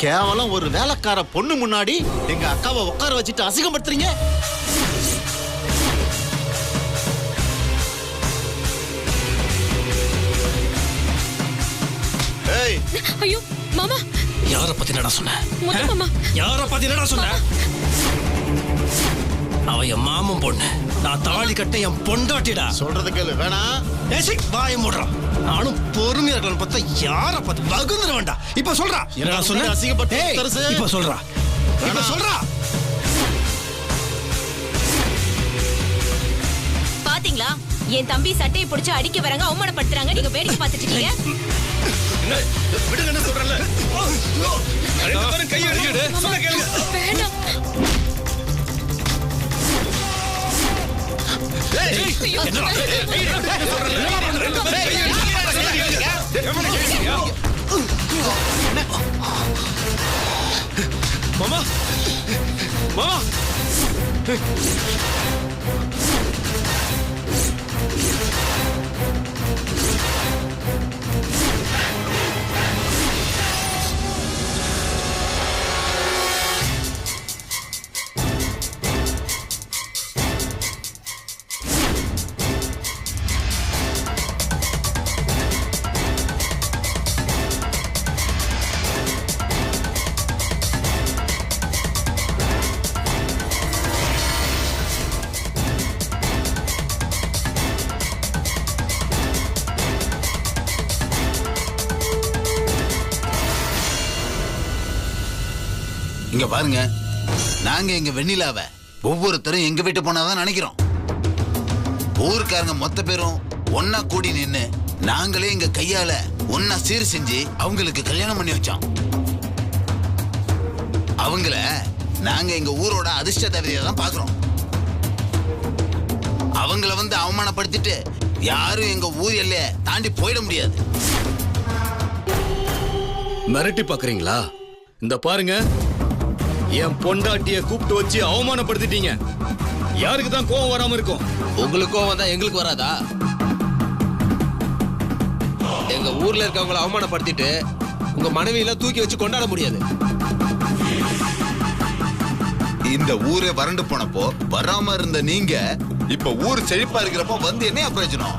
கேவலம் ஒரு வேலைக்கார பொண்ணு முன்னாடி எங்க அக்காவை உட்கார வச்சுட்டு அசிங்கப்படுத்துறீங்க. ஏய் ஐயோ மாமா, யார பத்தி என்னடா சொன்ன? மாமா யார பத்தி என்னடா சொன்ன? அவ என் மாமன் பொண்ணு, நான் தாலி கட்ட என் பொண்டாட்டிடா. சொல்றது கேளு. வேணாம் வாய மூடுறான். நானும் பொறுமையா இருக்கணும் பார்த்தா யார பத்தி பகுந்துட வேண்டாம். இப்ப சொல்றா என்னடா சொன்ன? அசிங்கப்பட்டு இப்ப சொல்றா, இப்ப சொல்றா. பாத்தீங்களா, என் தம்பி சட்டையை பிடிச்சு அடிக்க வராங்க, அவமானப்படுத்துறாங்க. நீங்க வேடிக்கை பார்த்துட்டு இருக்கீங்க. விடுங்க, என்ன சொல்றல? கையை அடிக்கடு, சொல்ல கேளுங்க. வேண்டாம். மாமா, மாமா, இங்க பாருங்க, நாங்க எங்க வெண்ணிலாவ ஒவ்வொருத்தரும் எங்க வீட்டு போனாதான் நினைக்கிறோம். ஊருக்காரங்க மொத்த பேரும் ஒன்னா கூடி நின்னு நாங்களே எங்க கையால ஒன்னா சீர் செஞ்சு அவங்களுக்கு கல்யாணம் பண்ணி வச்சோம். அவங்கள நாங்க எங்க ஊரோட அதிர்ஷ்ட தேவதையா தான் பாக்குறோம். அவங்கள வந்து அவமானப்படுத்திட்டு யாரும் எங்க ஊர் எல்லைய தாண்டி போயிட முடியாது. மிரட்டி பாக்குறீங்களா? இந்த பாருங்க, என் பொண்டாட்டிய கூப்பிட்டு வச்சு அவமானப்படுத்திட்டீங்க. யாருக்கு தான் கோவம் வராம இருக்கும்? உங்களுக்கு கோவம் வந்தா எங்களுக்கு வராதா? எங்க ஊர்ல இருக்கவங்களை அவமானப்படுத்திட்டு உங்க மனைவியெல்லாம் தூக்கி வச்சு கொண்டாட முடியாது. இந்த ஊரே வறண்டு போனப்போ வராம இருந்த நீங்க இப்ப ஊர் செழிப்பா இருக்கிறப்போ வந்து என்ன பிரயோஜனம்?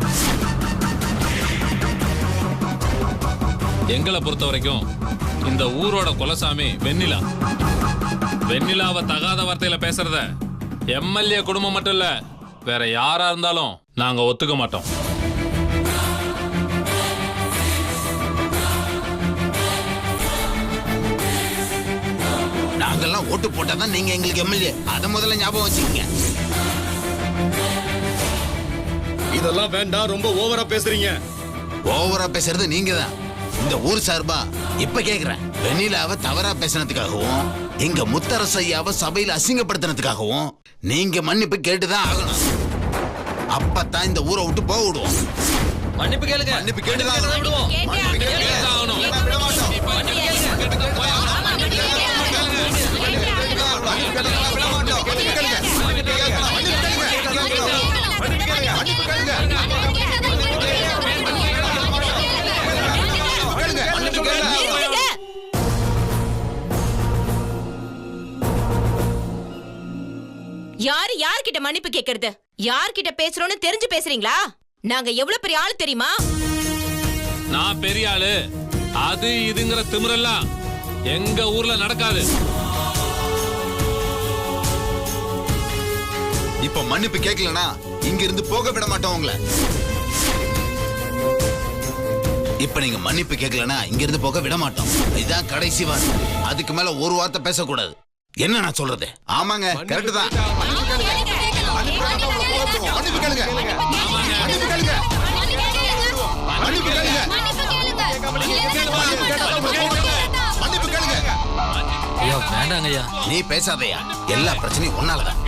எங்களை பொறுத்த வரைக்கும் இந்த ஊரோட குலசாமி வெண்ணிலா. வெண்ணிலாவை தகாத வார்த்தையில பேசுறத எம்எல்ஏ குடும்பம் மட்டும் இல்ல, வேற யாரா இருந்தாலும் நாங்க ஒத்துக்க மாட்டோம். நாங்கெல்லாம் ஓட்டு போட்டாதான் நீங்க எங்களுக்கு எம்எல்ஏ. அத முதல்ல ஞாபகம் வச்சுக்கோங்க. இதெல்லாம் வேண்டாம், ரொம்ப ஓவரா பேசுறீங்க. ஓவரா பேசுறது நீங்க தான். இந்த ஊர் சார்பா இப்ப கேக்குறேன், வெண்ணிலாவை தவறா பேசினதுக்காகவும் எங்க முத்தரசு ஐயாவை சபையில அசிங்கப்படுத்தினதுக்காகவும் நீங்க மன்னிப்பு கேட்டுதான் ஆகணும். அப்பதான் இந்த ஊரை விட்டு போக விடுவோம். மன்னிப்பு கேளுங்க. மன்னிப்பு கேட்டுதான் ஆகணும். யாரு யார்கிட்ட மன்னிப்பு கேக்குறது? யார்கிட்ட பேசுறோம்னு தெரிஞ்சு பேசுறீங்களா? நாங்க எவ்வளவு பெரிய ஆளு தெரியுமா? நான் பெரிய ஆளு, அது இதுங்கிற திமிரெல்லாம் எங்க ஊர்ல நடக்காது. இப்ப மன்னிப்பு கேட்கலனா இங்க இருந்து போக விட மாட்டோம் உங்களை. இப்ப நீங்க மன்னிப்பு கேட்கலனா இங்க இருந்து போக விட மாட்டோம். இதுதான் கடைசி வார்த்தை. அதுக்கு மேல ஒரு வார்த்தை பேசக்கூடாது. என்ன நான் சொல்றது? ஆமாங்க, கரெக்ட் தான். ஐயா வேண்டாங்க ஐயா. நீ பேசாதையா, எல்லா பிரச்சனையும் ஒன்னாலதான்.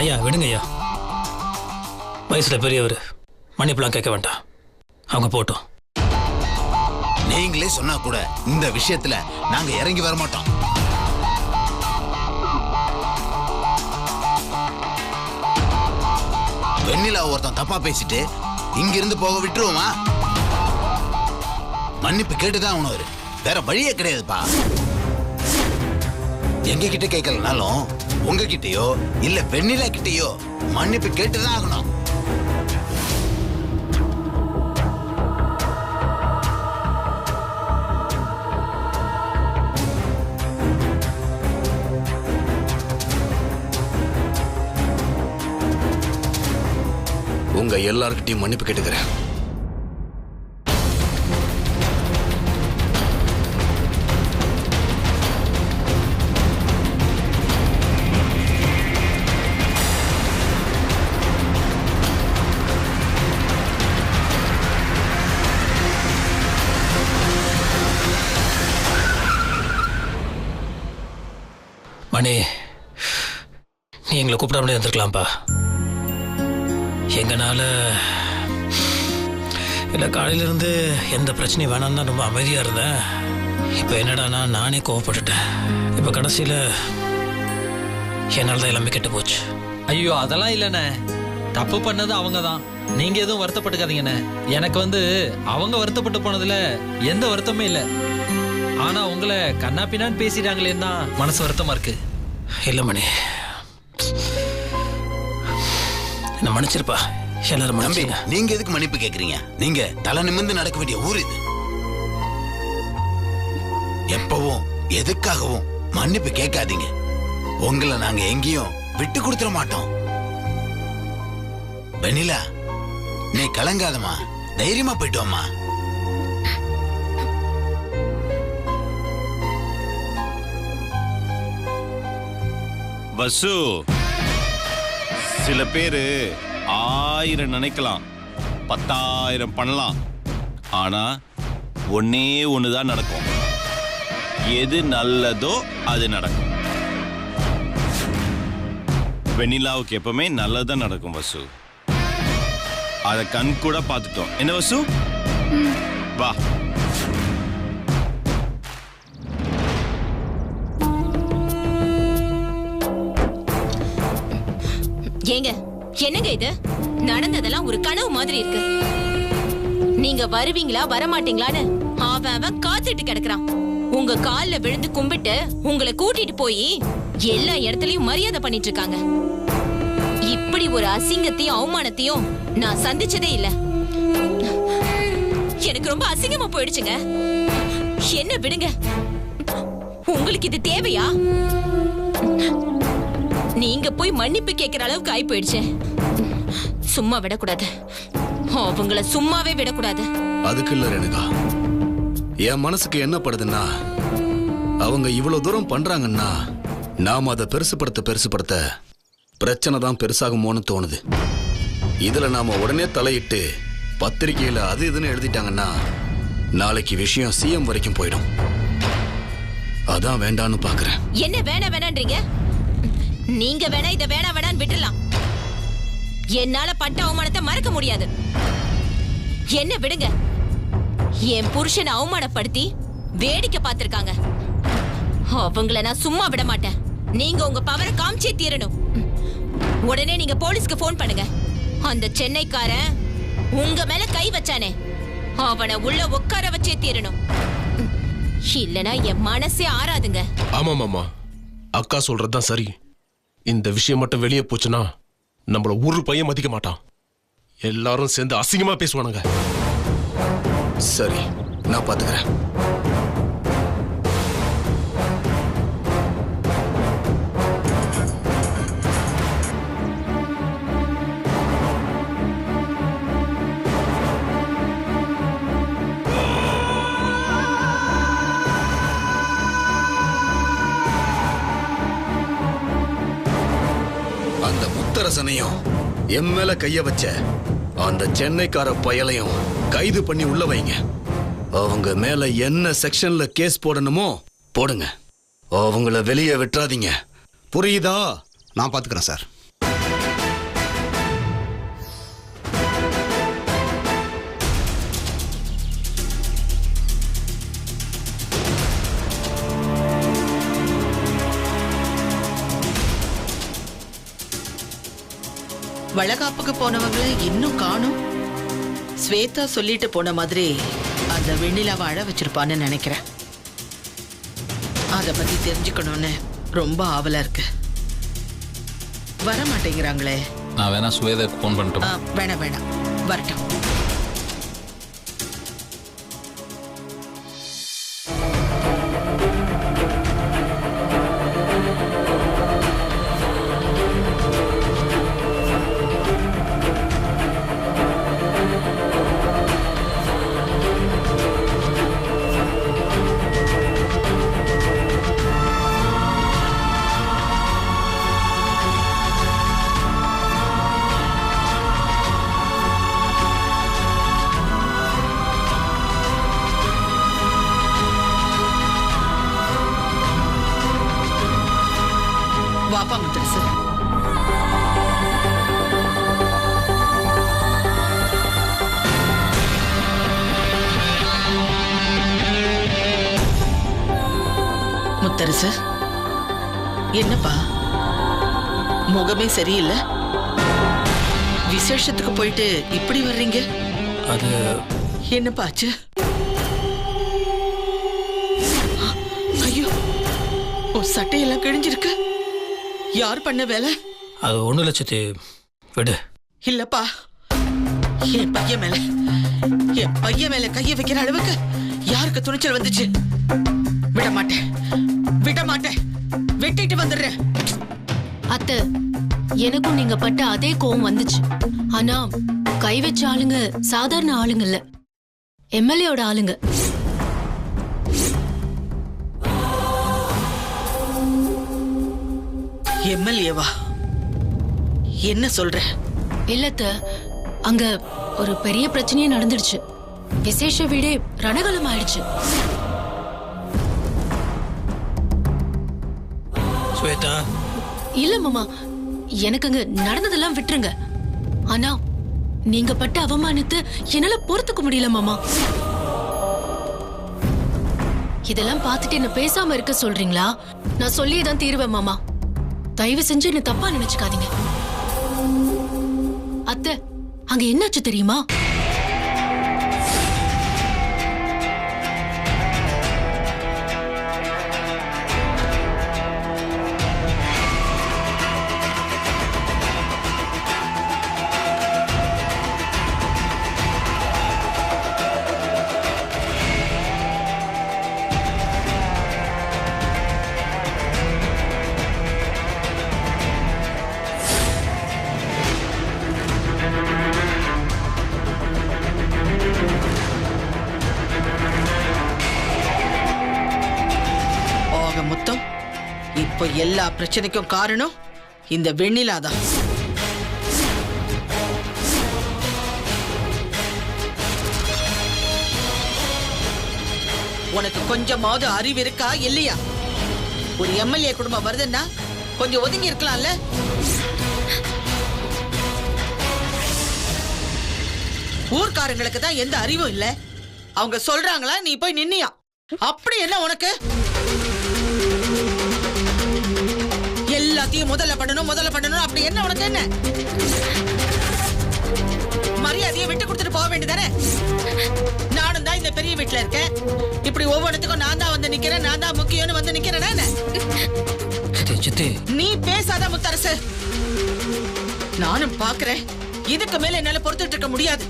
ஐயா விடுங்க ஐயா, வயசுல பெரியவர், மன்னிப்புலாம் கேட்க வேண்டாம். அவங்க போட்டோம். நீங்களே சொன்னா கூட இந்த விஷயத்துல நாங்க இறங்கி வர மாட்டோம். வெண்ணிலா ஒருத்தன் தப்பா பேசிட்டு இங்க இருந்து போக விட்டுருவோமா? மன்னிப்பு கேட்டுதான் அவனு, வேற வழியே கிடையாதுப்பா. எங்க கிட்ட கேட்கலனாலும் உங்ககிட்டயோ இல்ல வெண்ணிலா கிட்டயோ மன்னிப்பு கேட்டுதான் ஆகணும். உங்க எல்லார்கிட்டயும் மன்னிப்பு கேட்டுக்கிறேன். மணி, நீ எங்களை கூப்பிடாமலே இருந்திருக்கலாம்ப்பா. எங்கனால இல்லை, காலையிலேருந்து எந்த பிரச்சனையும் வேணான்னு தான் ரொம்ப அமைதியாக இருந்தேன். இப்போ என்னடானா நானே கோவப்பட்டுட்டேன். இப்போ கடைசியில் என்னால் தான் எல்லாமே கெட்டு போச்சு. ஐயோ அதெல்லாம் இல்லைண்ணே, தப்பு பண்ணது அவங்க தான். நீங்க எதுவும் வருத்தப்பட்டுக்காதீங்கண்ணே. எனக்கு அவங்க வருத்தப்பட்டு போனதுல எந்த வருத்தமே இல்லை. ஆனா உங்களை கண்ணா பின்னான்னு பேசிட்டாங்களேன்னு தான் மனசு வருத்தமா இருக்கு. இல்லை மணி, என்ன மன்னிச்சிருப்பா. எல்லாரும் தம்பி, மன்னிச்சுங்க. நீங்க எதுக்கு மன்னிப்பு கேக்குறீங்க? நீங்க தலை நிமிர்ந்து நடக்க வேண்டிய ஊர் இது. எப்பவும் எதுக்காகவும் மன்னிப்பு கேட்காதீங்க. உங்களை நாங்க எங்கேயும் விட்டு கொடுத்துட மாட்டோம். வெண்ணிலா, நீ கலங்காதமா, தைரியமா போயிட்டு வாமா. வசு, சில பேரு 1000 நினைக்கலாம், 10,000 பண்ணலாம். ஆனா ஒன்னே ஒண்ணுதான் நடக்கும். எது நல்லதோ அது நடக்கும். வெண்ணிலாவுக்கு எப்பவுமே நல்லதுதான் நடக்கும் வசு. அதை கண் கூட பார்த்துட்டோம். என்ன வசு, வா. ஏங்க, என்னங்க இது? நடந்ததெல்லாம் ஒரு கனவு மாதிரி இருக்கு. நீங்க வருவீங்களா வரமாட்டீங்களான்னு அவன் காத்துட்டு கிடக்குறான். உங்க கால்ல விழுந்து கும்பிட்டு உங்களை கூட்டிட்டு போய் எல்லா இடத்துலயும் மரியாதை பண்ணிட்டு இருக்காங்க. இப்படி ஒரு அசிங்கத்தையும் அவமானத்தையும் நான் சந்திச்சதே இல்ல. எனக்கு ரொம்ப அசிங்கமா போயிடுச்சுங்க. என்ன விடுங்க. உங்களுக்கு இது தேவையா? நீங்க போய் மன்னிப்பு கேட்கிற அளவுக்கு ஆயி போயிடுச்சு. சும்மா விடக்கூடாது. அவங்கள சும்மாவே விடக்கூடாது. அதுக்கு இல்ல ரேணுகா, என் மனசுக்கு என்ன படுதுன்னா, அவங்க இவ்வளவு தூரம் பண்றாங்கன்னா நாம அதை பெருசுபடுத்த பிரச்சனை தான் பெருசாகுமோன்னு தோணுது. இதுல நாம உடனே தலையிட்டு பத்திரிகையில அது இதுன்னு எழுதிட்டாங்கன்னா நாளைக்கு விஷயம் சிஎம் வரைக்கும் போயிடும். அதான் வேண்டான்னு பாக்குறேன். என்ன வேணான்றீங்க? நீங்க வேணா இத வேணான்னு விட்டுலாம். என்னால பட்ட அவமானத்தை மறக்க முடியாது. என்ன விடுங்க. என் புருஷனை அவமானப்படுத்தி வேடிக்கை பார்த்திருக்காங்க. அவங்கள நான் சும்மா விட மாட்டேன். நீங்க உங்க பவரை காமிச்சே தீரணும். உடனே நீங்க போலீஸ்க்கு போன் பண்ணுங்க. அந்த சென்னைக்காரன் உங்க மேல கை வச்சானே, அவனை உள்ள உட்கார வச்சே தீரணும். இல்லனா என் மனசே ஆறாதுங்க. ஆமா மாமா, அக்கா சொல்றதுதான் சரி. இந்த விஷயம் மட்டும் வெளியே போச்சுன்னா நம்மள ஒரு பையன் மதிக்க மாட்டான். எல்லாரும் சேர்ந்து அசிங்கமா பேசுவானுங்க. சரி, நான் பாத்துக்கிறேன். அந்த முத்தரசனையும் என் மேல கைய வச்ச அந்த சென்னைக்கார பயலையும் கைது பண்ணி உள்ள வைங்க. அவங்க மேல என்ன செக்ஷன்ல கேஸ் போடணுமோ போடுங்க. அவங்கள வெளியே விட்டுறாதீங்க. புரியுதா? நான் பாத்துக்கிறேன் சார். வளகாப்புக்கு போனவங்களை இன்னும் காணும். ஸ்வேதா சொல்லிட்டு போன மாதிரி அந்த வெண்ணிலாவை அழ வச்சிருப்பான்னு நினைக்கிறேன். அதை பத்தி தெரிஞ்சுக்கணும்னு ரொம்ப ஆவலா இருக்கு. வர மாட்டேங்கிறாங்களே. நான் வேணா சுவேதாக்கு ஃபோன் பண்ணிட்டோம். வேணாம் வேணாம், வரட்டும். வாப்பா முத்தரசு. முத்தரசு, என்னப்பா முகமே சரியில்லை? விசேஷத்துக்கு போயிட்டு இப்படி வர்றீங்க? அது என்னப்பா ஆச்சு? ஐயோ, உன் சட்டையெல்லாம் கிழிஞ்சிருக்கு. யார் பண்ண வேலை? அது ஒண்ணு லட்சத்தி விடு. இல்லப்பா, என் பையன் மேல கைய வைக்கிற அளவுக்கு யாருக்கு துணிச்சல் வந்துச்சு? விட மாட்டேன், விட மாட்டேன், வெட்டிட்டு வந்துடுறேன். அத்தை, எனக்கும் நீங்க பட்ட அதே கோவம் வந்துச்சு. ஆனா கை வச்ச ஆளுங்க சாதாரண ஆளுங்க இல்ல, எம்எல்ஏவோட ஆளுங்க. எம்எல்ஏவா? என்ன சொல்ற? இல்லத்த, அங்க ஒரு பெரிய பிரச்சனையே நடந்துடுச்சு. விசேஷ வீடே ரணகலம் ஆயிடுச்சு. ஸ்வேதா, இல்ல மாமா, எனக்கு அங்க நடந்ததெல்லாம் விட்டுருங்க. ஆனா நீங்க பட்ட அவமானத்தை என்னால பொறுத்துக்க முடியல மாமா. இதெல்லாம் பார்த்துட்டு என்ன பேசாம இருக்க சொல்றீங்களா? நான் சொல்லியேதான் தீருவேன் மாமா. தயவு செஞ்சு என்ன தப்பா நினைச்சுக்காதீங்க. அத்தை, அங்க என்னாச்சு தெரியுமா? மொத்தம் இப்போ எல்லா பிரச்சனைக்கும் காரணம் இந்த வெண்ணிலா தான். உனக்கு கொஞ்சமாவது அறிவு இருக்கா இல்லையா? ஒரு எம்எல்ஏ குடும்பம் வருதுன்னா கொஞ்சம் ஒதுங்கி இருக்கலாம்ல? ஊர்க்காரங்களுக்கு தான் எந்த அறிவும் இல்ல. அவங்க சொல்றாங்களா, நீ போய் நின்னியா? அப்படி என்ன உனக்கு? எல்லாத்தையும் முதல்ல பண்ணணும் அப்படி என்ன உனக்கு? என்ன மரியாதையை விட்டு கொடுத்துட்டு போக வேண்டியதானே? நானும் தான் இந்த பெரிய வீட்டுல இருக்கேன். இப்படி ஒவ்வொன்றுத்துக்கும் நான் தான் வந்து நிக்கிறேன், நான் தான் முக்கியம்னு வந்து நிக்கிறேன். நீ பேசாத முத்தரசு. நானும் பாக்குறேன். இதுக்கு மேல என்னால பொறுத்துட்டு இருக்க முடியாது.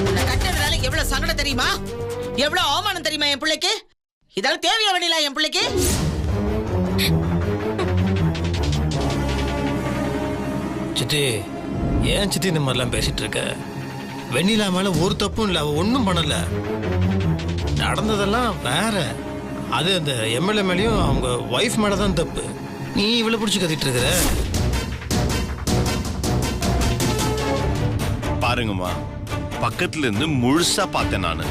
உன்னை கட்டதுனால எவ்வளவு சங்கடம் தெரியுமா? எவ்வளவு அவமானம் தெரியுமா என் பிள்ளைக்கு? இதெல்லாம் தேவையா வெண்ணிலா என் பிள்ளைக்கு? சித்தி, ஏன் சித்தி இந்த மாதிரிலாம் பேசிட்டு இருக்க? வெண்ணிலா மேல ஒரு தப்பும் இல்லை, அவ ஒன்றும் பண்ணல. நடந்ததெல்லாம் வேற. அது அந்த எம்எல்ஏ மேலேயும் அவங்க ஒய்ஃப் மேலதான் தப்பு. நீ இவ்வளவு பிடிச்சி கத்திட்டு இருக்கிற? பாருங்கம்மா, பக்கத்துல இருந்து முழுசா பார்த்தேன் நானு.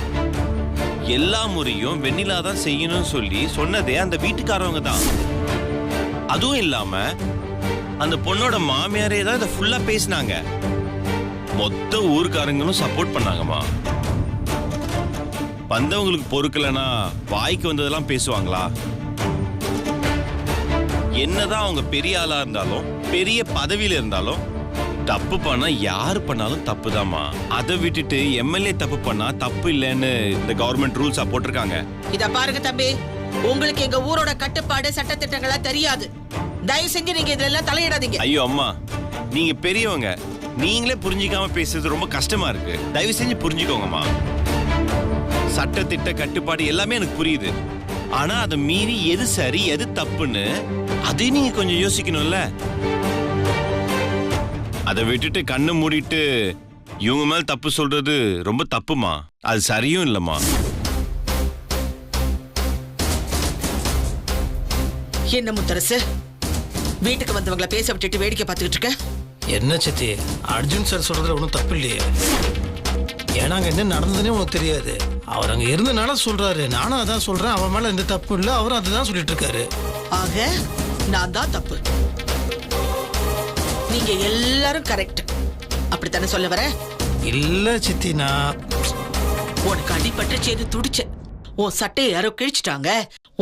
எல்லா முறையும் வெண்ணிலா தான் செய்யணும்னு சொல்லி சொன்னதே அந்த வீட்டுக்காரவங்க தான். அதுவும் இல்லாம அந்த பொண்ணோட மாமியாரே தான் இதை ஃபுல்லா பேசினாங்க. மொத்த ஊர்க்காரங்களும் சப்போர்ட் பண்ணாங்கம்மா. வந்தவங்களுக்கு பொறுக்கலனா வாய்க்கு வந்ததெல்லாம் பேசுவாங்களா? என்னதான் அவங்க பெரிய ஆளா இருந்தாலும் பெரிய பதவியில இருந்தாலும் தப்பு பண்ணா யாரு பண்ணாலும் தப்புதாம்மா. அதை விட்டுட்டு எம்எல்ஏ தப்பு பண்ணா தப்பு இல்லைன்னு இந்த கவர்மெண்ட் ரூல்ஸா போட்டிருக்காங்க. இத பாருங்க தம்பி, உங்களுக்கு எங்க ஊரோட கட்டுப்பாடு சட்டத்திட்டங்களா தெரியாது. தயவு செஞ்சு நீங்க இதெல்லாம் தலையிடாதீங்க. ஐயோ அம்மா, நீங்க பெரியவங்க, நீங்களே புரிஞ்சிக்காம பேசுறது ரொம்ப கஷ்டமா இருக்கு. தயவு செஞ்சு புரிஞ்சுக்கோங்கம்மா. சட்டத்திட்ட கட்டுப்பாடு எல்லாமே எனக்கு புரியுது. ஆனா அதை மீறி எது சரி எது தப்புன்னு அதையும் நீங்க கொஞ்சம் யோசிக்கணும்ல. அதை விட்டுட்டு கண்ணு மூடிட்டு இவங்க மேல தப்பு சொல்றது ரொம்ப தப்புமா. அது சரியும் இல்லம்மா. என்ன முத்தரசு, வீட்டுக்கு வந்தவங்களை பேச விட்டுட்டு வேடிக்கை பார்த்துக்கிட்டு இருக்க? என்ன சித்தி, அர்ஜுன் சார் சொல்றதுல ஒன்றும் தப்பு இல்லையே. ஏன்னா அங்க என்ன நடந்ததுன்னே உனக்கு தெரியாது. அவர் அங்க இருந்தனால சொல்றாரு. நானும் அதான் சொல்றேன். அவன் மேல எந்த தப்பு இல்லை, அவரும் அதுதான் சொல்லிட்டு இருக்காரு. ஆக நான் தான் தப்பு, நீங்க எல்லாரும் கரெக்ட், அப்படித்தானே சொல்ல வர? இல்ல சித்தி, நான் உனக்கு அடிபட்டு செய்து துடிச்ச. உன் சட்டையை யாரோ கிழிச்சிட்டாங்க,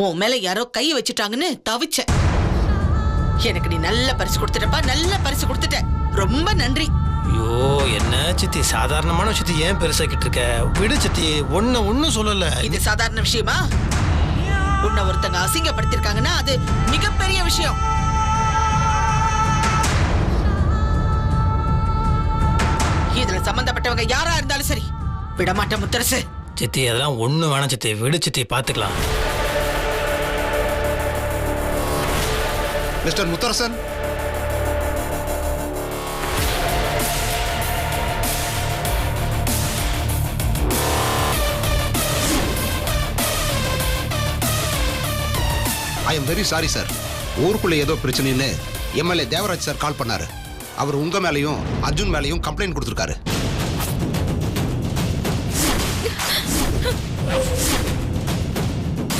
உன் மேல யாரோ கை வச்சுட்டாங்கன்னு தவிச்ச. எனக்கு நீ நல்ல பரிசு கொடுத்துட்டப்பா, நல்ல பரிசு கொடுத்துட்ட. ரொம்ப நன்றி. ஐயோ என்ன சித்தி, சாதாரணமான விஷயத்தை ஏன் பெருசாக்கிட்டு இருக்க? விடு சித்தி, ஒன்னும் சொல்லல. இது சாதாரண விஷயமா? உன்னை ஒருத்தங்க அசிங்கப்படுத்திருக்காங்கன்னா அது மிகப்பெரிய விஷயம். இதுல சம்பந்தப்பட்டவங்க யாரா இருந்தாலும் சரி விடமாட்டேன் முத்தரசு. சித்தி அதெல்லாம் ஒண்ணு வேணாம் சித்தி, விடு சித்தி, பாத்துக்கலாம். Mister Mutharasan, I am very sorry sir. ஊருக்குள்ள ஏதோ பிரச்சனைன்னு எம்எல்ஏ தேவராஜ் சார் கால் பண்ணாரு. அவர் உங்க மேலையும் அர்ஜுன் மேலையும் கம்ப்ளைண்ட் கொடுத்திருக்காரு.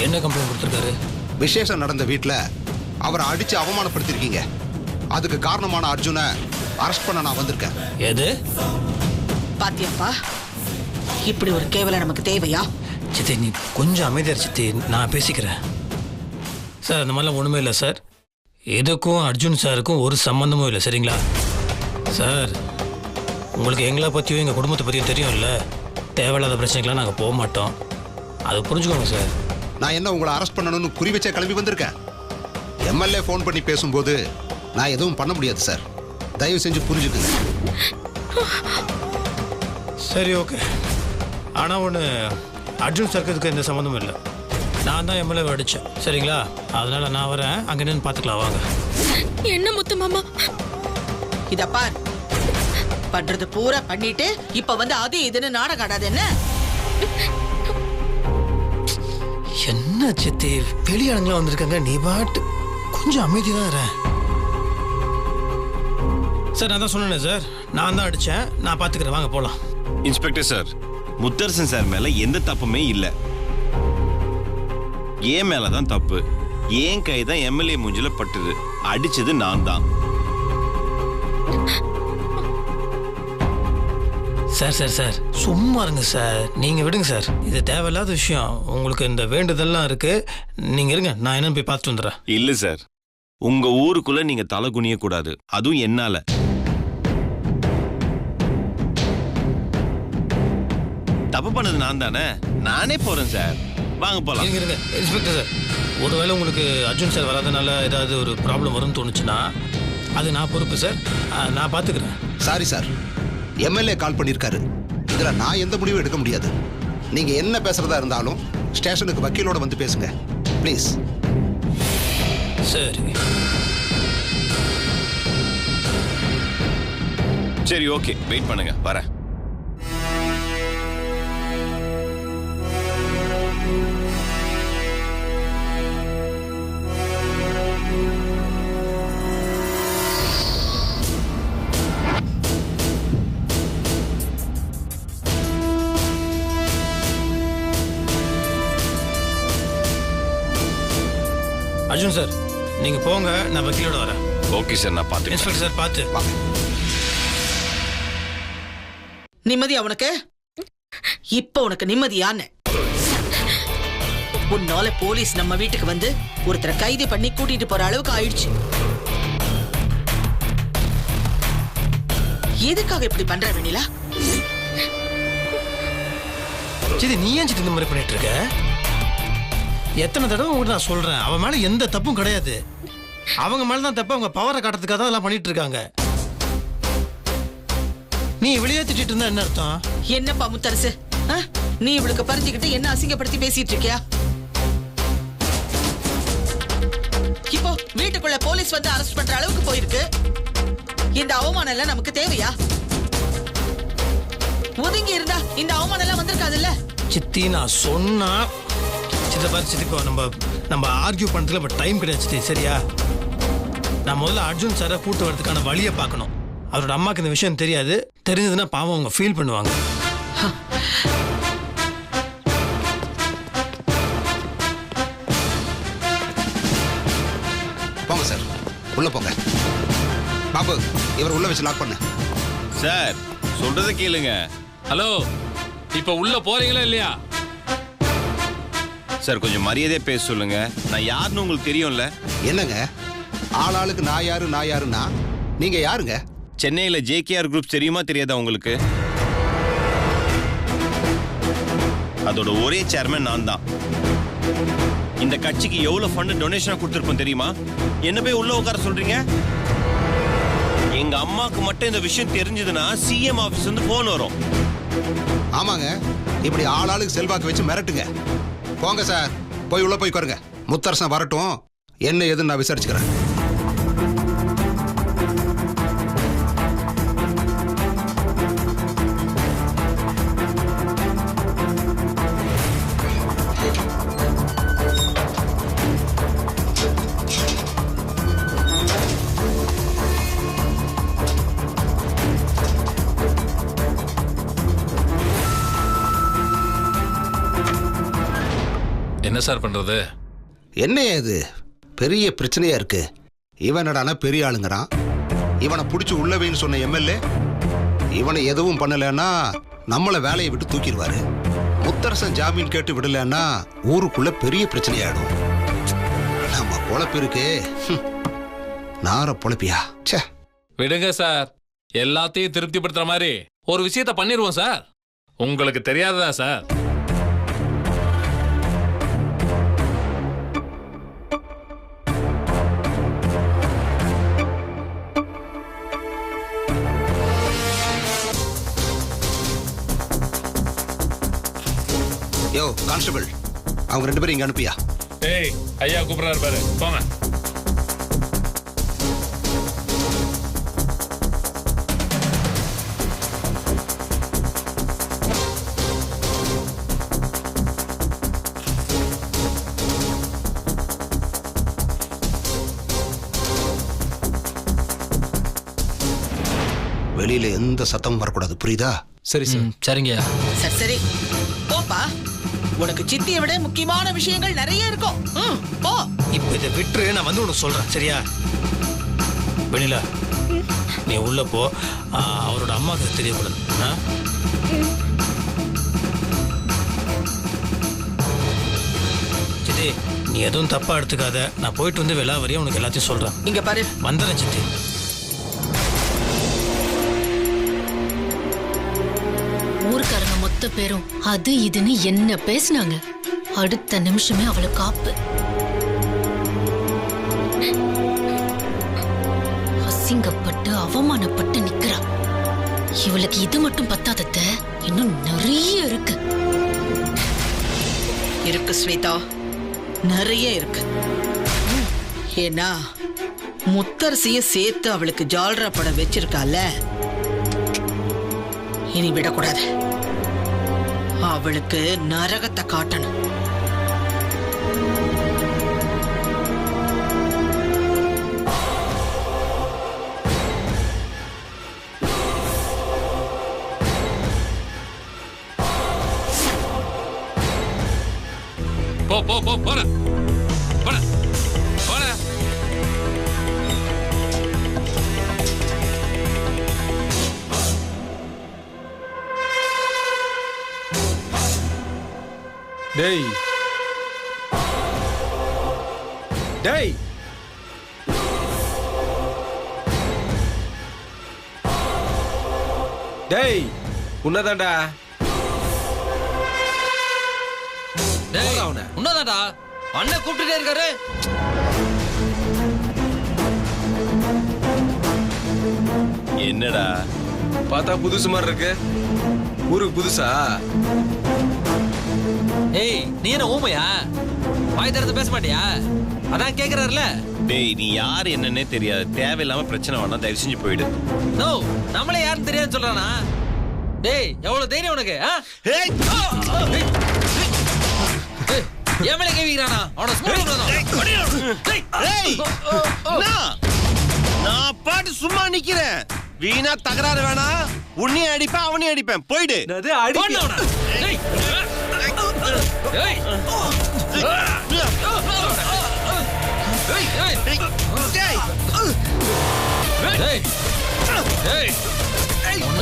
என்ன கம்ப்ளைண்ட் கொடுத்திருக்காரு? விசேஷம் நடந்த வீட்டுல அவரை அடிச்சு அவமானப்படுத்திருக்கீங்க. அதுக்கு காரணமான அர்ஜுனை அரெஸ்ட் பண்ண நான் வந்திருக்கேன். எது? பாத்தியாப்பா, இப்படி ஒரு கேவலம் நமக்கு தேவையா? சித்தி நீ கொஞ்சம் அமைதியா சித்தி, நான் பேசிக்கிறேன். சார் அந்த மாதிரிலாம் ஒண்ணுமே இல்லை சார். எதுக்கும் அர்ஜுன் சாருக்கும் ஒரு சம்பந்தமும் இல்லை, சரிங்களா? சார் உங்களுக்கு எங்களை பற்றியும் எங்கள் குடும்பத்தை பற்றியும் தெரியும்ல. தேவையில்லாத பிரச்சனைக்கெலாம் நாங்கள் போக மாட்டோம், அதை புரிஞ்சுக்கோங்க சார். நான் என்ன உங்களை அரெஸ்ட் பண்ணணும்னு குறி வச்சே கிளம்பி வந்திருக்கேன். எம்எல்ஏ ஃபோன் பண்ணி பேசும்போது நான் எதுவும் பண்ண முடியாது சார். தயவு செஞ்சு புரிஞ்சுக்குங்க. சரி ஓகே. ஆனால் ஒன்று, அர்ஜுன் சாருக்கு இதுக்கு எந்த சம்மந்தமும் இல்லை. நான் தான் எம்எல்ஏ அடித்தேன், சரிங்களா? அதனால நான் வரேன், அங்கே நின்று பார்த்துக்கலாம் வாங்க. என்ன முத்து மாமா, இதப்பா பண்றது பூரா பண்ணிட்டு இப்ப வந்து அது இதுன்னு நாடகம் ஆடாது என்ன? என்ன சித்தி, வெளியாளுங்களாம் வந்திருக்காங்க, நீ பாட்டு கொஞ்சம் அமைதியாக தான். சார் நான் தான் சொன்னேன் சார், நான் தான் அடித்தேன், நான் பார்த்துக்கிறேன், வாங்க போகலாம். இன்ஸ்பெக்டர் சார், முத்தரசன் சார் மேல எந்த தப்புமே இல்லை. ஏன் மேலதான் தப்பு. ஏன் கை தான் எம்எல்ஏ மூஞ்சில பட்டுது. அடிச்சது நான் தான். சார் சார் சார் சும்மா இருங்க சார், நீங்க விடுங்க சார், இது தேவையில்லாத விஷயம். உங்களுக்கு இந்த வேண்டுதல்லாம் இருக்கு, நீங்க இருங்க, நான் என்ன போய் பார்த்துட்டு வந்துடுறேன். இல்ல சார், உங்க ஊருக்குள்ள நீங்க தலை குனிய கூடாது, அதுவும் என்னால. தப்பு பண்ணது நான் தானே, நானே போறேன் சார், வாங்க போலாம். இருங்க இன்ஸ்பெக்டர் சார், ஒருவேளை உங்களுக்கு அர்ஜுன் சார் வராதனால ஏதாவது ஒரு ப்ராப்ளம் வரும்னு தோணுச்சுன்னா அது நான் பொறுப்பு சார், நான் பார்த்துக்கிறேன். சாரி சார், எம்எல்ஏ கால் பண்ணியிருக்காரு. இதுல நான் எந்த முடிவும் எடுக்க முடியாது. நீங்க என்ன பேசுறதா இருந்தாலும் ஸ்டேஷனுக்கு வக்கீலோட வந்து பேசுங்க ப்ளீஸ். சரி சரி ஓகே, வெயிட் பண்ணுங்க, வரேன். அர்ஜுன் சார் நீங்க போங்க, நான் வக்கீலோட வரேன். ஓகே சார், நான் பார்த்து. இன்ஸ்பெக்டர் சார் பார்த்து வாங்க. நிம்மதி அவனுக்கு? இப்ப உனக்கு நிம்மதியான்னு? உன்னால போலீஸ் நம்ம வீட்டுக்கு வந்து ஒருத்தரை கைது பண்ணி கூட்டிட்டு போற அளவுக்கு ஆயிடுச்சு. எதுக்காக இப்படி பண்ற வெண்ணிலா? சரி நீ ஏன் இந்த மாதிரி பண்ணிட்டு இருக்க? எத்தனை தடவை உங்கள்கிட்ட நான் சொல்றேன், அவன் மேல எந்த தப்பும் கிடையாது. அவங்க மேலதான் தப்பு, அவங்க பவரை காட்டுறதுக்காக தான் எல்லாம் பண்ணிட்டு இருக்காங்க. நீ வெளியே திட்டிட்டு இருந்தா என்ன அர்த்தம்? என்னப்பா முத்தரசு, நீ இவளுக்கு பறிஞ்சுக்கிட்டு என்ன அசிங்கப்படுத்தி பேசிட்டு இருக்கியா? இப்போ வீட்டுக்குள்ள போலீஸ் வந்து அரெஸ்ட் பண்ற அளவுக்கு போயிருக்கு. இந்த அவமானம் எல்லாம் நமக்கு தேவையா? ஒதுங்கி இருந்தா இந்த அவமானம் எல்லாம் வந்திருக்காதுல்ல. சித்தி நான் சொன்னா சித்தப்பா நம்ம ஆர்கியூ பண்றதுல இப்ப டைம் கிடையாது சித்தி, சரியா? நான் முதல்ல அர்ஜுன் சாரை கூட்டு வரதுக்கான வழியை பார்க்கணும். அவரோட அம்மாக்கு இந்த விஷயம் தெரியாது, தெரிஞ்சதுன்னா பாவம் அவங்க ஃபீல் பண்ணுவாங்க. போங்க சார், உள்ள போங்க. பாபு, இவர் உள்ள வச்சு லாக் பண்ணு. சார் சொல்றத கேளுங்க. ஹலோ, இப்ப உள்ள போறீங்களா இல்லையா? சார் கொஞ்சம் மரியாதையா பேச சொல்லுங்க. நான் யாருன்னு உங்களுக்கு தெரியும்ல. என்னங்க ஆளாளுக்கு நான் யாருன்னா நீங்க யாருங்க? சென்னையில JKR குரூப் தெரியுமா தெரியாதா உங்களுக்கு? அதோட ஒரே சேர்மன் நான் தான். இந்த கட்சிக்கு எவ்வளவு ஃபண்ட் டொனேஷனா கொடுத்திருப்போம் தெரியுமா? என்ன போய் உள்ள உட்கார சொல்றீங்க? எங்க அம்மாக்கு மட்டும் இந்த விஷயம் தெரிஞ்சதுன்னா CM ஆபீஸ் வந்து போன் வரும். ஆமாங்க, இப்படி ஆளாளுக்கு செல்வாக்கு வச்சு மிரட்டுங்க. போங்க சார், போய் உள்ள போய் உட்காருங்க. முத்தரசன் வரட்டும், என்ன ஏதுன்னு நான் விசாரிச்சுக்கிறேன். என்ன சார் பண்றது? என்ன இது பெரிய பிரச்சனையா இருக்கு. இவனடான பெரிய ஆளுங்கிறான். இவனை பிடிச்சி உள்ளவைன்னு சொன்ன MLA இவனை எதுவும் பண்ணலன்னா நம்மளை வேலையை விட்டு தூக்கிடுவாரு. முத்தரசன் ஜாமீன் கேட்டு விடலன்னா ஊருக்குள்ள பெரிய பிரச்சனையாயிடும். நம்ம பொழப்பு இருக்கே, நார பொழப்பியா? விடுங்க சார், எல்லாத்தையும் திருப்திப்படுத்துற மாதிரி ஒரு விஷயத்த பண்ணிடுவோம் சார். உங்களுக்கு தெரியாததா சார்? யோ கான்ஸ்டபிள், அவங்க 2 பேரும் இங்க அனுப்பியா? ஏய், ஐயா கூப்பிடுறாரு பாரு, போங்க. வெளியில எந்த சத்தமும் வரக்கூடாது, புரியுதா? சரி சார். சரிங்க. சரி போப்பா, உனக்கு சித்தியை விட முக்கியமான விஷயங்கள் நிறைய இருக்கும். போ. இப்ப இதை விட்டுரு, நான் வந்து உனக்கு சொல்றேன், சரியா? வெளியில நீ உள்ள போ, அவரோட அம்மாவுக்கு தெரியக்கூடாது. சித்தி நீ எதுவும் தப்பா எடுத்துக்காத, நான் போயிட்டு வந்து வெளில வரையும் உனக்கு எல்லாத்தையும் சொல்றேன். இங்க பாரு, வந்துடுறேன் சித்தி. ஊர்க்காரங்க மொத்த பேரும் அது இதுன்னு என்ன பேசினாங்க. அடுத்த நிமிஷமே அவளை காப்பு. அசிங்கப்பட்டு அவமானப்பட்டு நிக்கிறா. இவளுக்கு இது மட்டும் பத்தாதத, இன்னும் நிறைய இருக்கு. இருக்கு ஸ்வேதா, நிறைய இருக்கு. ஏன்னா முத்தரசிய சேர்த்து அவளுக்கு ஜால்ரா படம் வச்சிருக்கால, இனி விடக்கூடாது. அவளுக்கு நரகத்தை காட்டணும். போ போ போ போற போற போற. டேய் டேய், டேய் உன்னதாண்டா. உன்னதாடா, அண்ணன் கூப்பிட்டுட்டே இருக்காரு. என்னடா பார்த்தா புதுசு மாதிரி இருக்கு. ஊருக்கு புதுசா? ஏய் நீ என்ன ஊமையா? வாய் திறந்து பேச மாட்டியா? அதான் கேக்குறாருல. டேய் நீ யார் என்னன்னே தெரியாது, தேவையில்லாம பிரச்சனை வேணாம், தயவு செஞ்சு போயிடு. நோ நம்மளே யாருன்னு தெரியாதுன்னு சொல்றானா? டேய் எவ்வளவு தைரியம் உனக்கு? ஏன் மேல கேவிக்கிறானா? அவனை நான் பாட்டு சும்மா நிக்கிறேன். வீணா தகராறு வேணாம். உன்னையும் அடிப்பேன் அவனையும் அடிப்பேன், போயிடு.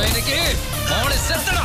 இன்னைக்கு அவனை செத்தடா.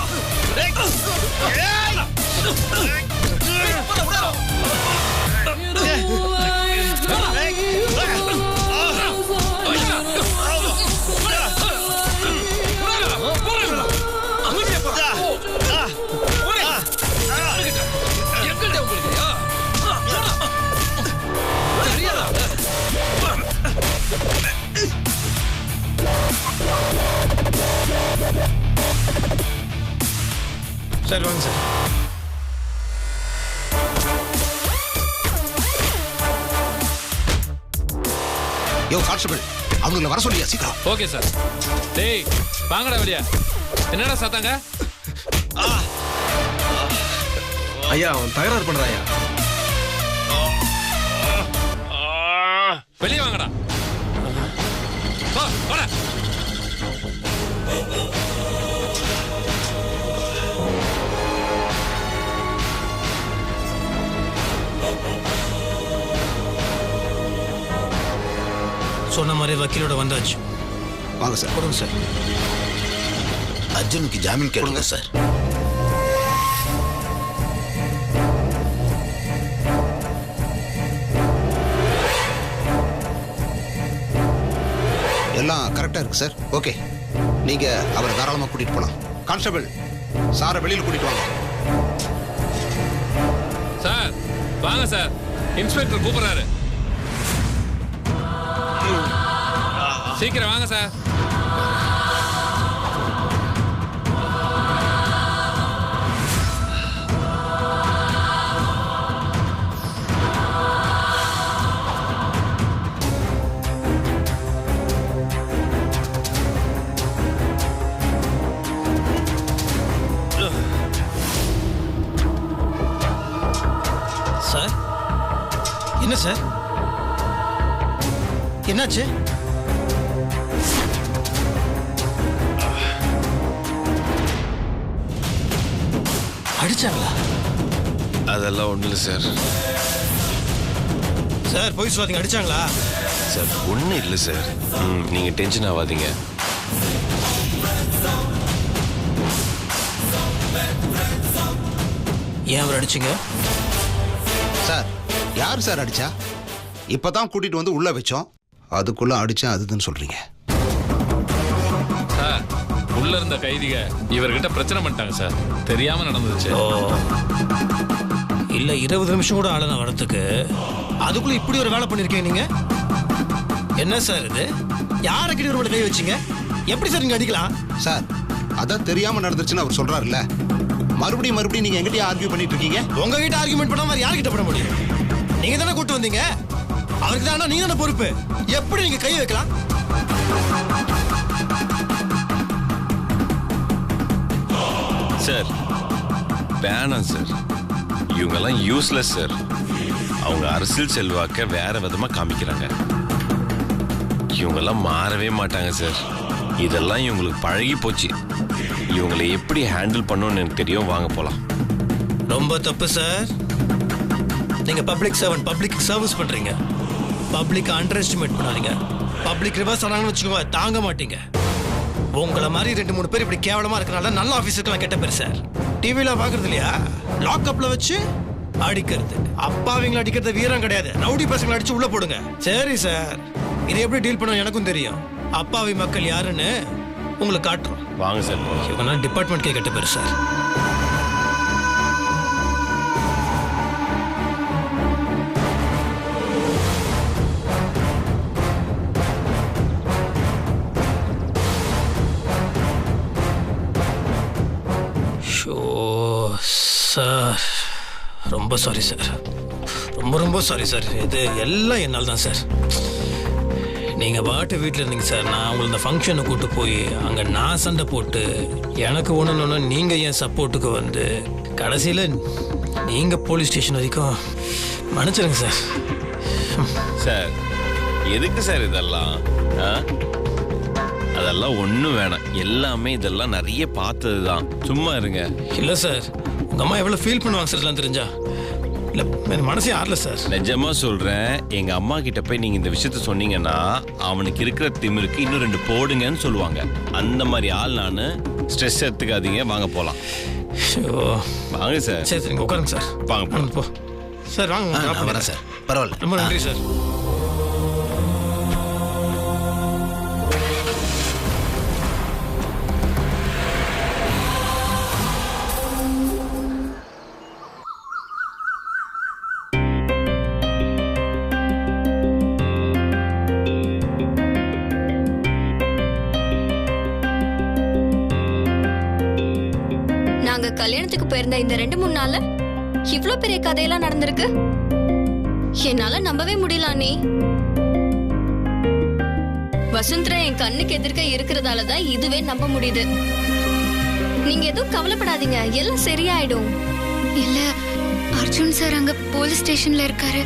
சார் வாங்க சார். யோ கான்ஸ்டபிள், அவங்கள வர சொல்லியா சீக்கிரம். Okay sir. டேய் வாங்கடா வெளியா. என்னடா சத்தாங்க? ஐயா அவன் தகராறு பண்றாயா? வெளியே வாங்கடா. வாடா. சொன்ன மாதிரி வக்கீலோட வந்தாச்சு. வாங்க சார். கொடுங்க சார். அர்ஜுனுக்கு ஜாமீன் கேளுங்க சார். எல்லாம் கரெக்டா இருக்கு சார். ஓகே, நீங்க அவரை தாராளமா கூட்டிட்டு போலாம். கான்ஸ்டபிள், சாரை வெளியில் கூட்டிட்டு வாங்க. சார் வாங்க சார், இன்ஸ்பெக்டர் கூப்பிடுறாரு. சீக்கிரம் வாங்க சார். சார் என்ன சார் என்னாச்சு? அடிச்சாங்களா? அதெல்லாம் ஒண்ணு இல்லை சார். சார் போய் சொல்லாதீங்க. அடிச்சாங்களா? சார் ஒண்ணு இல்லை சார். நீங்க டென்ஷன் ஆகாதீங்க. ஏன் அவர் அடிச்சிங்க? சார் யார் சார் அடிச்சா? இப்பதான் கூட்டிட்டு வந்து உள்ள வச்சோம், அதுக்குள்ள அடிச்சேன் அதுன்னு சொல்றீங்க. சார் உள்ள இருந்த கைதிக இவர்கிட்ட பிரச்சனை பண்ணிட்டாங்க சார். தெரியாம நடந்துச்சு. இல்ல 20 நிமிஷம் கூட ஆள நான் வரதுக்கு, அதுக்குள்ள இப்படி ஒரு வேலை பண்ணிருக்கீங்க நீங்க. என்ன சார் இது? யாரை கிட்ட ஒரு கை வச்சீங்க? எப்படி சார் நீங்க அடிக்கலாம்? சார் அதான் தெரியாம நடந்துச்சுன்னு அவர் சொல்றாருல்ல. மறுபடியும் நீங்க எங்கிட்டயே ஆர்கியூ பண்ணிட்டு இருக்கீங்க. உங்ககிட்ட ஆர்கியூமெண்ட் பண்ணாம யார்கிட்ட பண்ண முடியும்? நீங்க தானே கூட்டு வந்தீங்க. அவருக்கு தானே நீங்க தானே பொறுப்பு. எப்படி நீங்க கை வைக்கலாம்? சார் வேணாம் சார். இவங்கெல்லாம் யூஸ்லெஸ் சார். அவங்க அரசியல் செல்வாக்க வேற விதமா காமிக்கிறாங்க. இவங்கெல்லாம் மாறவே மாட்டாங்க சார். இதெல்லாம் இவங்களுக்கு பழகி போச்சு. இவங்களை எப்படி ஹேண்டில் பண்ணணும்னு எனக்கு தெரியும். வாங்க போலாம். ரொம்ப தப்பு சார். நீங்க பப்ளிக் சர்வன்ட், பப்ளிக் சர்வீஸ் பண்றீங்க. பப்ளிக் அண்டர் எஸ்டிமேட் பண்ணாதீங்க. பப்ளிக் ரிவர்ஸ் ஆனாங்கன்னு வச்சுக்கோங்க, தாங்க மாட்டீங்க. உங்களை மாதிரி 2-3 பேர் இப்படி கேவலமா இருக்கனால நல்ல ஆபீஸருக்கு கெட்ட பேர் சார். டிவில பாக்குறது இல்லையா? லாக்அப்ல வச்சு அடிக்கிறது. அப்பாவிங்களை அடிக்கிறது வீரம் கிடையாது. ரவுடி பசங்களை அடிச்சு உள்ள போடுங்க. சரி சார், இதை எப்படி டீல் பண்ண எனக்கும் தெரியும். அப்பாவி மக்கள் யாருன்னு உங்களுக்கு காட்டுறோம். வாங்க சார். இவங்க டிபார்ட்மெண்ட்கே கெட்ட பேர் சார். சார் ரொம்ப சாரி சார், ரொம்ப ரொம்ப சாரி சார். இது எல்லாம் என்னால் தான் சார். நீங்கள் பாட்டு வீட்டில் இருந்தீங்க சார். நான் உங்களை இந்த ஃபங்க்ஷனை கூப்பிட்டு போய் அங்கே நான் சண்டை போட்டு எனக்கு ஒன்று நீங்கள் என் சப்போர்ட்டுக்கு வந்து கடைசியில் நீங்கள் போலீஸ் ஸ்டேஷன் வரைக்கும் மன்னிச்சிருங்க சார். சார் எதுக்கு சார் இதெல்லாம்? அதெல்லாம் ஒன்றும் வேணாம். எல்லாமே இதெல்லாம் நிறைய பார்த்தது தான். சும்மா இருங்க. இல்லை சார், உங்கள் அம்மா எவ்வளோ ஃபீல் பண்ணுவாங்க சார் எல்லாம் தெரிஞ்சா? இல்லை எனக்கு மனசே ஆறல சார். நிஜமா சொல்கிறேன், எங்கள் அம்மா கிட்ட போய் நீங்கள் இந்த விஷயத்த சொன்னீங்கன்னா அவனுக்கு இருக்கிற திமிருக்கு இன்னும் 2 போடுங்கன்னு சொல்லுவாங்க. அந்த மாதிரி ஆள் நான். ஸ்ட்ரெஸ் எடுத்துக்காதீங்க, வாங்க போகலாம். வாங்க சார். சரி சரிங்க, உட்காருங்க சார். வாங்க போ சார். வாங்க, நான் வரேன் சார். பரவாயில்ல, ரொம்ப நன்றி சார். நாங்க கல்யாணத்துக்கு போயிருந்த இந்த 2-3 நாள்ல இவ்ளோ பெரிய கதையெல்லாம் நடந்திருக்கு. என்னால நம்பவே முடியல அண்ணி. வசுந்தரா என் கண்ணுக்கு எதிர்க்க இருக்கிறதாலதான் இதுவே நம்ப முடியுது. நீங்க எதுவும் கவலைப்படாதீங்க, எல்லாம் சரியாயிடும். இல்ல, அர்ஜுன் சார் அங்க போலீஸ் ஸ்டேஷன்ல இருக்காரு.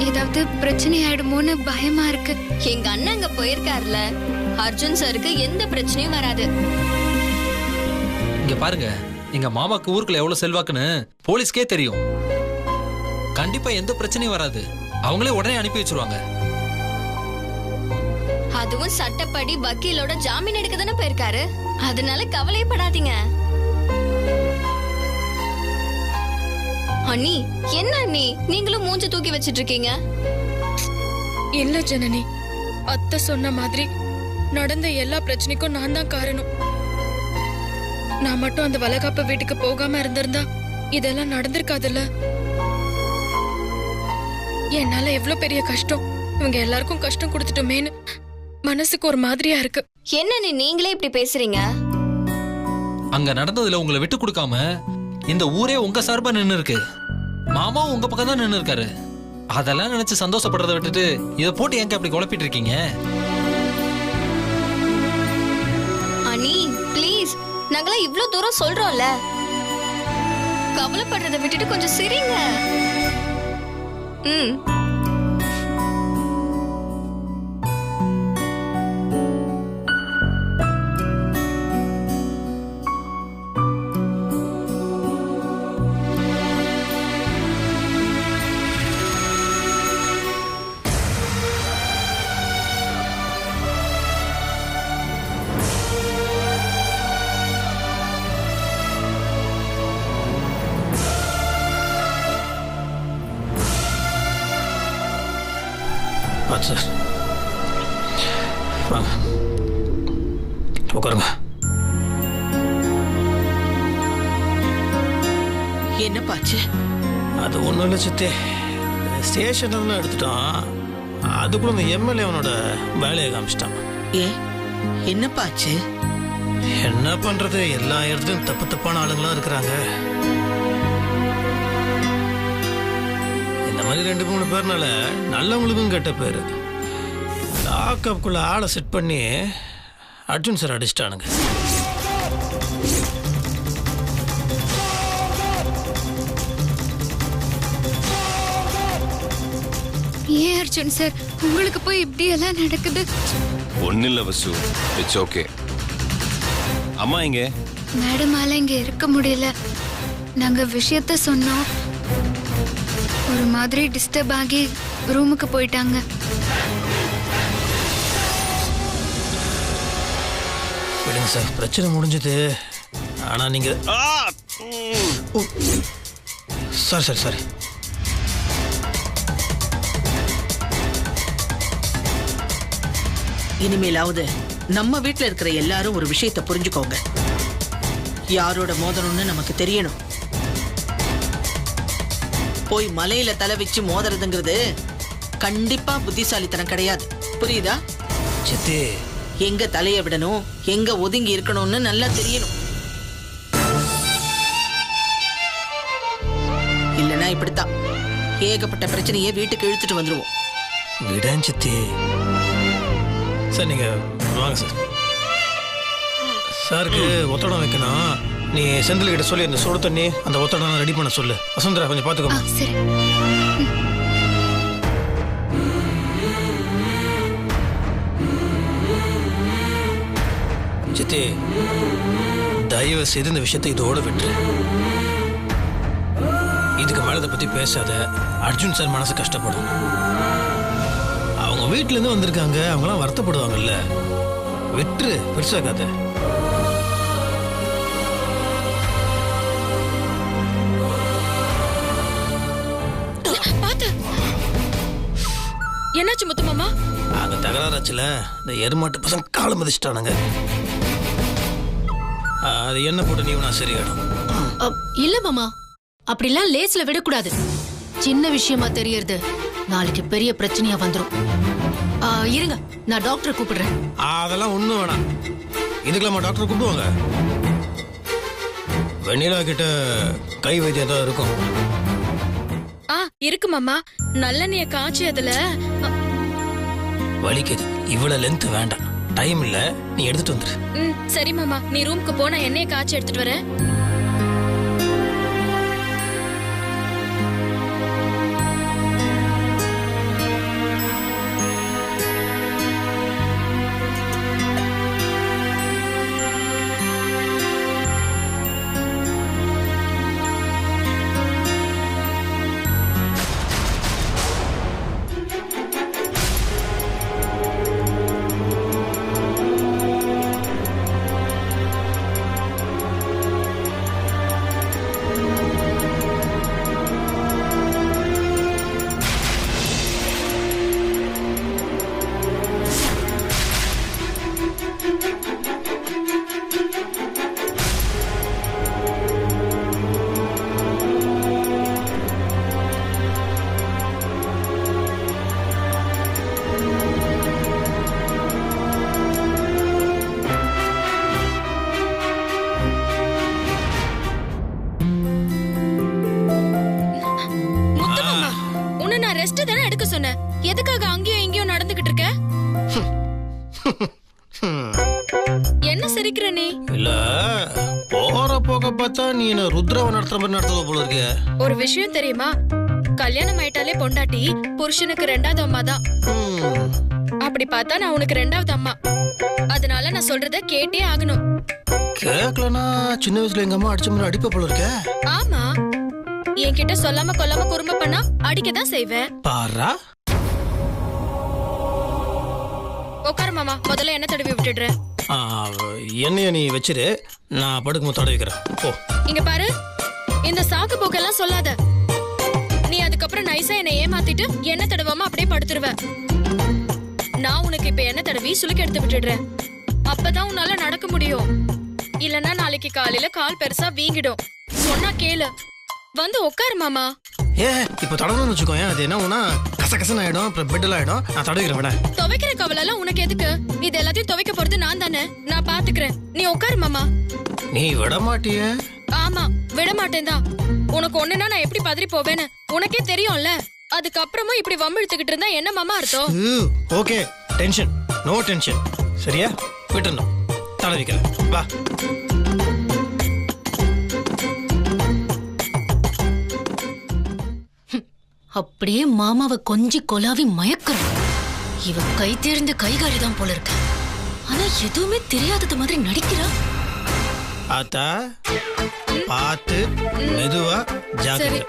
ஏதாவது பிரச்சனை ஆயிடுமோன்னு பயமா இருக்கு. எங்க அண்ணன் அங்க போயிருக்காருல, அர்ஜுன் சாருக்கு எந்த பிரச்சனையும் வராது. இங்க பாருங்க, எங்க மாமாக்கு ஊருக்குள்ள எவ்வளவு செல்வாக்குன்னு போலீஸ்க்கே தெரியும். கண்டிப்பா எந்த பிரச்சனையும் வராது. அவங்களே உடனே அனுப்பி வச்சிருவாங்க. அதுவும் சட்டப்படி வக்கீலோட ஜாமீன் எடுக்க தானே போயிருக்காரு. அதனால கவலைப்படாதீங்க. அண்ணி, என்ன அண்ணி நீங்களும் மூஞ்ச தூக்கி வச்சிட்டு இருக்கீங்க? இல்ல ஜனனி, அத்தை சொன்ன மாதிரி நடந்த எல்லா பிரச்சனைக்கும் நான் தான் காரணம். நான் மட்டும் அந்த வளகாப்பு வீட்டுக்கு போகாம இருந்திருந்தா இதெல்லாம் நடந்திருக்காதுல்ல. என்னால எவ்வளவு பெரிய கஷ்டம், இவங்க எல்லாருக்கும் கஷ்டம் கொடுத்துட்டோமேன்னு மனசுக்கு ஒரு மாதிரியா இருக்கு. என்ன நீங்களே இப்படி பேசுறீங்க? அங்க நடந்ததுல உங்களை விட்டு கொடுக்காம இந்த ஊரே உங்க சார்பா நின்னு இருக்கு. மாமாவும் உங்க பக்கம் தான் நின்னு இருக்காரு. அதெல்லாம் நினைச்சு சந்தோஷப்படுறதை விட்டுட்டு இதை போட்டு ஏங்க அப்படி குழப்பிட்டு இருக்கீங்க? அண்ணி ப்ளீஸ், நாங்களாம் இவ்ளோ தூரம் சொல்றோம்ல, கவலைப்படுறதை விட்டுட்டு கொஞ்சம் சிரிங்க. சார் வாங்க, உட்காருங்க. என்ன பாச்சு? அது ஒன்றும் இல்லை சித்தி, ஸ்டேஷன்ல எடுத்துட்டான். அதுக்குள்ள இந்த எம்எல்ஏ அவனோட வேலையை காமிச்சிட்டான். என்ன பாச்சு? என்ன பண்றது, எல்லா இடத்துலையும் தப்பு தப்பான ஆளுங்களாம் இருக்கிறாங்க. இந்த மாதிரி 2-3 பேர்னால நல்லவங்களுக்கும் கெட்ட பேரு. லாக்அப்குள்ள ஆளை செட் பண்ணி அர்ஜுன் சார் அடிச்சிட்டானுங்க. ஏன் அர்ஜுன் சார் உங்களுக்கு போய் இப்படி எல்லாம் நடக்குது? ஒன்னும் இல்ல வசு, இட்ஸ் ஓகே. அம்மா எங்க? மேடமால இங்க இருக்க முடியல. நாங்க விஷயத்த சொன்னோம், ஒரு மாதிரி டிஸ்டர்ப் ஆகி ரூமுக்கு போயிட்டாங்க. விடுங்க சார், பிரச்சனை முடிஞ்சது. ஆனா நீங்க சாரி சாரி சாரி. இனிமேலாவது நம்ம வீட்டுல இருக்கிற எல்லாரும் ஒரு விஷயத்தை புரிஞ்சுக்கோங்க. யாரோட மோதணும்னு நமக்கு தெரியணும். போய் மலையில தலை வச்சு மோதுறதுங்கிறது கண்டிப்பா புத்திசாலித்தனம் கிடையாது. புரியுதா? சித்தி, எங்க தலைய விடணும், எங்க ஒதுங்கி இருக்கணும்னு நல்லா தெரியணும். இல்லைன்னா இப்படித்தான் ஏகப்பட்ட பிரச்சனையை வீட்டுக்கு இழுத்துட்டு வந்துருவோம். விடான் சித்தி. சார் நீங்க வாங்க சார். சாருக்கு ஒத்தடம் வைக்கணும். நீ செந்தில் கிட்ட சொல்லி அந்த சுடு தண்ணி அந்த ஒத்தடம் ரெடி பண்ண சொல்லு. வசுந்தரா கொஞ்சம் பாத்துக்கோ. சரி. சித்தி தயவு செய்து இந்த விஷயத்தை இதோட விட்டுரு. இதுக்கு மேல இதை பத்தி பேசாத. அர்ஜுன் சார் மனசு கஷ்டப்படும். அவங்க வீட்டுல இருந்து வந்திருக்காங்க, அவங்களாம் வருத்தப்படுவாங்கல்ல. விட்டுரு, பெருசாக்காத. என்னாச்சு முத்து மாமா? அந்த தகராறாச்சுல இந்த எருமாட்டு பசங்க காலம் மதிச்சிட்டானுங்க. அது என்ன போட்டு நீ நான் சரியாடும். இல்ல மாமா, அப்படிலாம் லேஸ்ல விடக்கூடாது. சின்ன விஷயமா தெரியறது நாளைக்கு பெரிய பிரச்சனையா வந்துரும். இருங்க, நான் டாக்டரை கூப்பிடுறேன். அதெல்லாம் ஒண்ணும் வேணாம். இதுக்கெல்லாம் டாக்டர் கூப்பிடுவாங்க. வெண்ணிலா கிட்ட கை வைத்தியம் ஏதாவது இருக்கும். இருக்கு மாமா. நல்லெண்ணெய காய்ச்சி அதுல வலிக்குது. இவ்வளவு லென்த் வேண்டாம். டைம் இல்ல, நீ எடுத்துட்டு வந்துரு. சரி மாமா, நீ ரூமுக்கு போனா எண்ணெயை காய்ச்சி எடுத்துட்டு வரேன். எதுக்காக அங்கேயும் இங்கேயும் நடந்துகிட்டு இருக்க? என்ன சிரிக்கிற நீ? இல்ல, போற போக பார்த்தா நீ என்ன ருத்ரவ நடத்துற மாதிரி நடத்துவ போல இருக்க. ஒரு விஷயம் தெரியுமா? கல்யாணம் ஆயிட்டாலே பொண்டாட்டி புருஷனுக்கு ரெண்டாவது அம்மா தான். அப்படி பார்த்தா நான் உனக்கு ரெண்டாவது அம்மா. அதனால நான் சொல்றத கேட்டே ஆகணும். கேக்கலனா சின்ன வயசுல எங்க அம்மா அடிச்ச மாதிரி அடிப்ப போல இருக்க. ஆமா, என்கிட்ட சொல்லாம கொல்லாம குறும்ப பண்ணா அடிக்கதான் செய்வேன். பாரா. உட்காரு மாமா, முதல்ல என்ன தடவி விட்டுடுறேன். என்னைய நீ வச்சிரு, நான் படுக்கும்போது தடவிக்கிறேன். ஓ இங்க பாரு, இந்த சாக்கு போக்கெல்லாம் சொல்லாத. நீ அதுக்கப்புறம் நைஸா என்னை ஏமாத்திட்டு என்ன தடவாம அப்படியே படுத்துருவ. நான் உனக்கு இப்ப என்ன தடவி சுளுக்கு எடுத்து விட்டுடுறேன். அப்பதான் உன்னால நடக்க முடியும். இல்லன்னா நாளைக்கு காலையில கால் பெருசா வீங்கிடும். சொன்னா கேளு. வந்து உட்காரு மாமா. ஏ இப்ப தடவணும்னு வச்சுக்கோ. அது என்ன ஒண்ணா கசகசன் ஆயிடும், அப்புறம் பெட்ல ஆயிடும். நான் தடவிக்கிறேன். விட துவைக்கிற கவலை எல்லாம் உனக்கு எதுக்கு? இது எல்லாத்தையும் துவைக்க போறது நான் தானே, நான் பாத்துக்கிறேன். நீ உட்காரு மாமா. நீ விட மாட்டிய? ஆமா, விட மாட்டேன் தான். உனக்கு ஒண்ணுனா நான் எப்படி பதறி போவேன்னு உனக்கே தெரியும்ல. அதுக்கப்புறமும் இப்படி வம்பிழுத்துக்கிட்டு இருந்தா என்ன மாமா அர்த்தம்? Okay, tension no tension. சரியா? விட்டுறணும். தடவிக்கிறேன். வா. அப்படியே மாமாவை கொஞ்சி கொலாவி மயக்கணும். இவ கை தேர்ந்த கைகாரிதான் போல இருக்க. ஆனா எதுவுமே தெரியாதது மாதிரி நடிக்கிறா. ஆத்தா பாத்து மெதுவா ஜாக்கிரதை.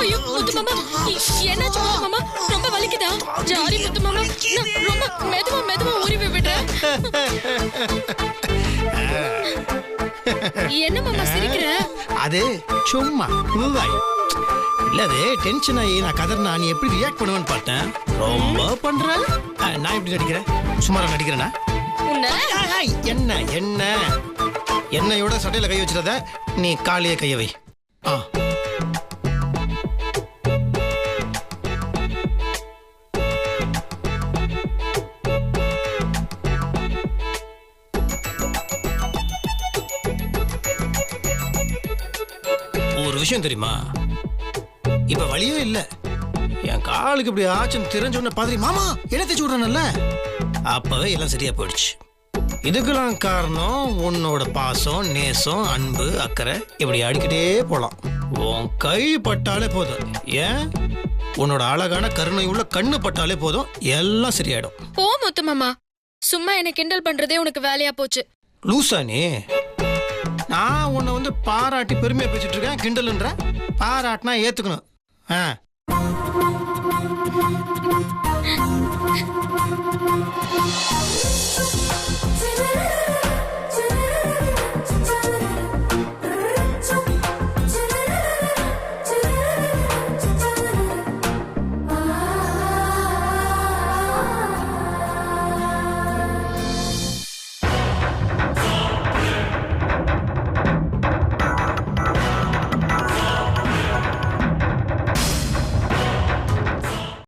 ஐயோ முத்து மாமா, என்னாச்சு முத்து மாமா? ரொம்ப வலிக்குதா? ஜாரி முத்து மாமா, நான் ரொம்ப மெதுவா மெதுவா உருவி விடுறேன். என்ன மாமா சிரிக்கிற? அது சும்மா உள்வாய். இல்ல, அது டென்ஷன் ஆகி நான் கதறினா நீ எப்படி ரியாக்ட் பண்ணுவேன்னு பார்த்தேன். ரொம்ப பண்ற. நான் எப்படி நடிக்கிறேன்? சுமாரா நடிக்கிறேனா? என்ன என்ன என்னையோட சட்டையில கை வச்சிடாத. நீ காலியே கைய வை. விஷயம் தெரியுமா? இப்ப வழியே இல்ல. என் காலுக்கு இப்படி ஆச்சுன்னு தெரிஞ்ச உடனே பாதிரி மாமா என்ன தேய்ச்சி விடுறேன்ல, அப்பவே எல்லாம் சரியா போயிடுச்சு. இதுக்கெல்லாம் காரணம் உன்னோட பாசம், நேசம், அன்பு, அக்கறை, இப்படி அடிக்கிட்டே போலாம். உன் கை பட்டாலே போதும், ஏன் உன்னோட அழகான கருணை உள்ள கண்ணு பட்டாலே போதும், எல்லாம் சரியாயிடும். போ முத்து மாமா, சும்மா என்ன கிண்டல் பண்றதே உனக்கு வேலையா போச்சு. லூசா நீ? நான் உன்னை வந்து பாராட்டி பெருமையா பேசிட்டு இருக்கேன், கிண்டல்ன்ற. பாராட்டினா ஏத்துக்கணும்.